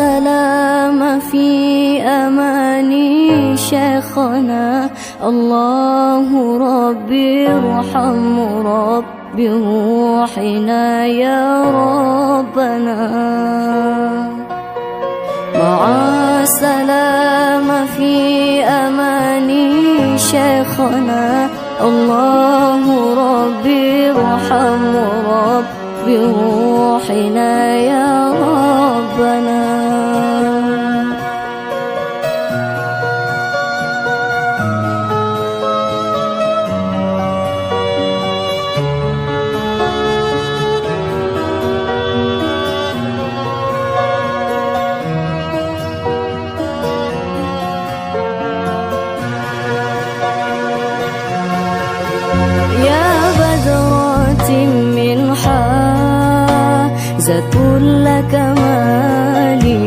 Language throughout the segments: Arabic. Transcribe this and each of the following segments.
السلام في أمان شيخنا الله ربي ارحم ربي روحنا يا ربنا. مع السلام في أمان شيخنا الله ربي ارحم ربي روحنا يا ربنا. يا بدرة من حازة لك مالي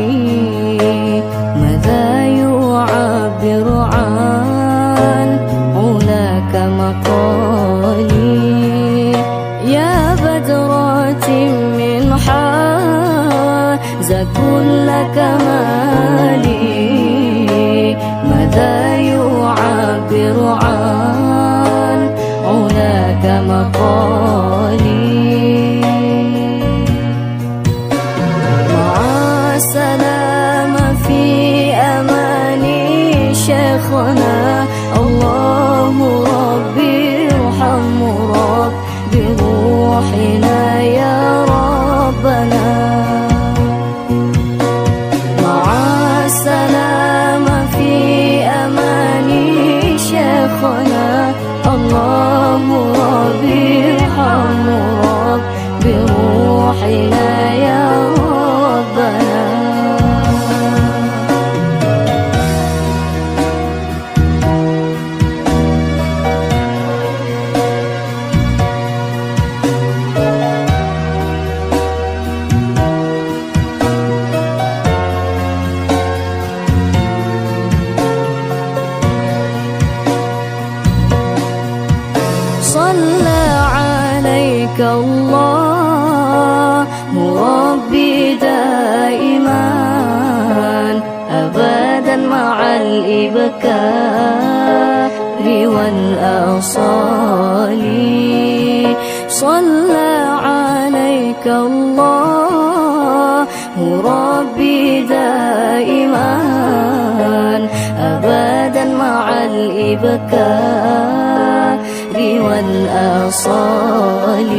ماذا يعبر عن علاك مقالي. يا بدرة من حازة لك مالي ماذا يعبر عن علاك مقالي. مع السلام في أمان شيخنا الله ربي ارحم ربي روحنا يا ربنا. مع السلام في أمان شيخنا الله ربي ارحم ربي روحنا يا ربنا. صلى عليك الله ربي دائما أبدا مع الإبكار والآصال. صلى عليك الله ربي دائما أبدا مع الإبكار والآصال.